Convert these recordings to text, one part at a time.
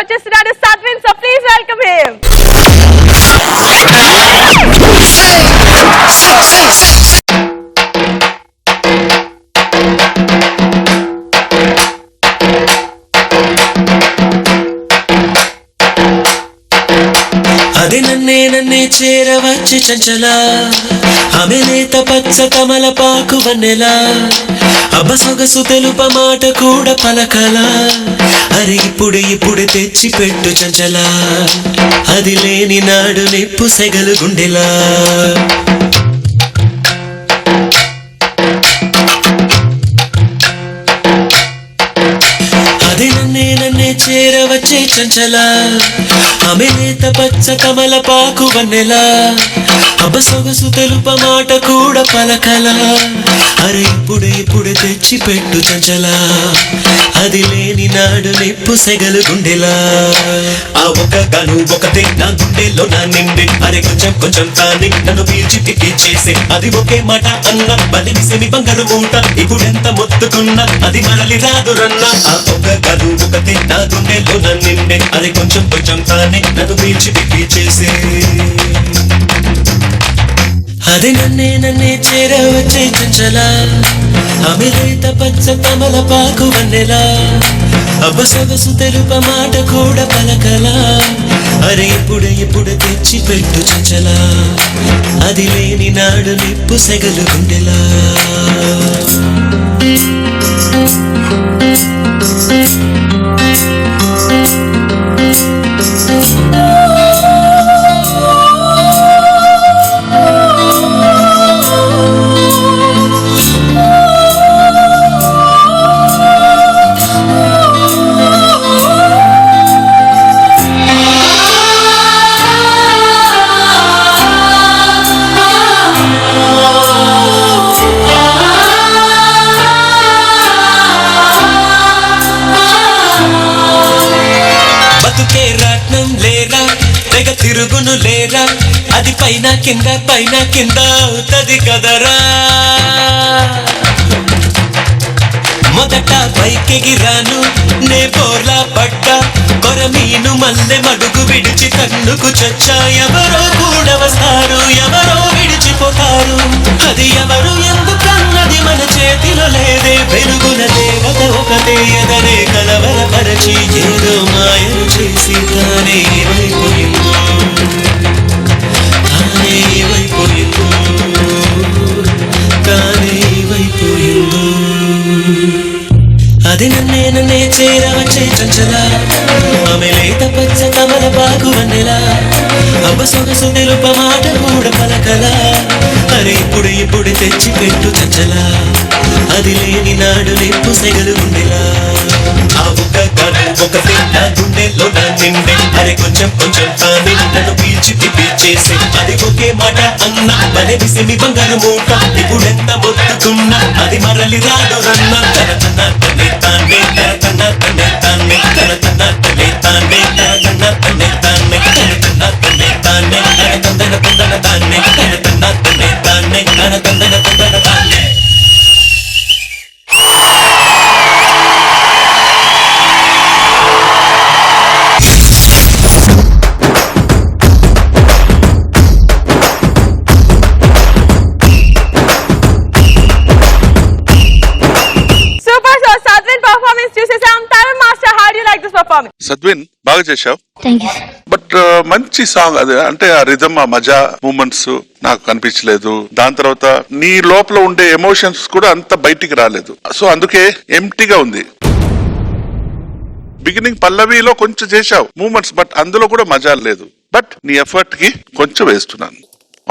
వచ్చేస్తున్నాడు Sadvin. So please welcome him. అది నన్నే చేరవచ్చి చంచలా, ఆమె లేత పచ్చ కమలపాకు వన్నెలా, అబ్బసొగసు తెలుప మాట కూడా పలకలా. అరే ఇప్పుడే తెచ్చి పెట్టు చంచలా, అది లేని నాడు నిప్పు సెగలు గుండెలా. అది నన్నే చేరవచ్చే చంచలా, ఆమె లేత పచ్చ కమలపాకు వన్నెలా, అబ్బసొగసు తెలుప మాట కూడా పలకలా. అరే ఇప్పుడే తెచ్చి పెట్టు చంచలా, అది లేని నాడు నిప్పు సెగలు గుండెలా. ఆ ఒక్కగాను ఒకటే నా గుండెలో నా నిండి, అరే కొంచెం తాని నన్ను పీల్చి తిప్పి చేసే, అది ఒకే మాట అన్న బలిసేమి బంగారు మూట, ఇప్పుడెంత మొత్తుకున్నా అది మరలి రాదురన్న. ఆ ఒక్కగాను ఒకటే నా గుండెలో నా నిండి, అరే కొంచెం తాని నన్ను పీల్చి తిప్పి చేసే. అది నన్నే చేరవచ్చే చంచలా, ఆమె లేత పచ్చ కమలపాకు వన్నెలా, అబ్బసొగసు తెలుప మాట కూడా పలకలా. అరే ఇప్పుడే తెచ్చి పెట్టు చంచలా, అది లేని నాడు నిప్పు సెగలు గుండెలా. తిరుగును లేరా, అది పైన కింద అవుతది కదరా. మొదట పైకెగిరాను నే బోర్లా పడ్డ, కొరమీను మల్లె మడుగు విడిచి కన్నుకు చచ్చా. ఎవరో కూడా వస్తారు, ఎవరో విడిచిపోతారు, అది ఎవరు ఎందుకన్నది మన చేతిలో లేదే. వెలుగుల దేవత ఒకటే ఎదరే కలవరపరచి, ఏదో మాయను చేసి తానే ఏమైపోయిందో, తానే ఏమైపోయిందో, తానే ఏమైపోయిందో. అది నన్నే చేరవచ్చే చంచలా, ఆమె లేత పచ్చ కమలపాకు వన్నెలా, అబ్బసొగసు తెలుప మాట కూడా పలకలా. అరే ఇప్పుడే తెచ్చి పెట్టు చంచలా, అది లేని నాడు నిప్పు సెగలు గుండెలా. ఆ ఒక్కగాను ఒకటే నా గుండెలో నా నిండే, అరే కొంచెం తాని నన్ను పీల్చి తిప్పి చేసే, అది ఒకే మాట అన్న బలిసేమి బంగారు మూట, ఇప్పుడెంత మొత్తుకున్నా అది మరలి రాదు రన్న. తనే తానే తనే తానే తనే తానే తానే తానే తానే. సద్విన్ బాగా చేశావు, బట్ మంచి సాంగ్ అది. అంటే ఆ రిథమ్, ఆ మజా మూమెంట్స్ నాకు కనిపించలేదు. దాని తర్వాత నీ లోపల ఉండే ఎమోషన్స్ కూడా అంత బయటికి రాలేదు. సో అందుకే ఎంప్టీగా ఉంది. బిగినింగ్ పల్లవిలో కొంచెం చేశావు మూమెంట్స్, బట్ అందులో కూడా మజా లేదు. బట్ నీ ఎఫర్ట్ కి కొంచెం వేస్తున్నాను.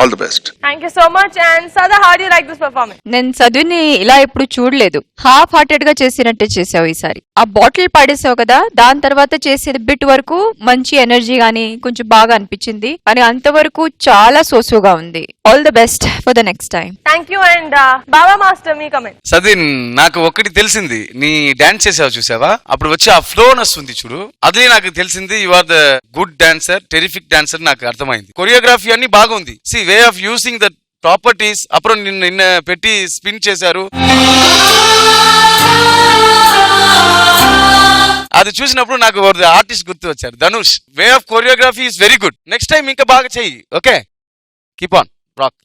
All the best. Thank you so much. And Sada, how do you like this performance? నేను చదువుని ఇలా ఎప్పుడు చూడలేదు. హాఫ్ హార్టెడ్ గా చేసినట్టే చేసావు ఈసారి. ఆ బాటిల్ పాడేసావు కదా, దాని తర్వాత చేసేది బిట్ వరకు మంచి ఎనర్జీ గానీ కొంచెం బాగా అనిపించింది, కానీ అంతవరకు చాలా సోసుగా ఉంది. All the best for the next time. Thank you. And Baba master, మీ కమెంట్. సదిన్, నాకు ఒకటి తెలిసింది, నీ డాన్స్ చేసావు చూసావా, అప్పుడు వచ్చి ఆ ఫ్లో వస్తుంది చూడు, అదే నాకు తెలిసింది. You are the good dancer, terrific dancer. నాకు అర్థమైంది. కొరియోగ్రఫీ అన్ని బాగుంది. See way of using the properties. అప్పుడు నిన్న పెట్టి స్పిన్ చేశారు, అది చూసినప్పుడు నాకు ఆర్టిస్ట్ గుర్తు వచ్చారు, Dhanush. Way of choreography is very good. Next time ఇంకా బాగా చెయ్యి. Okay, keep on rock.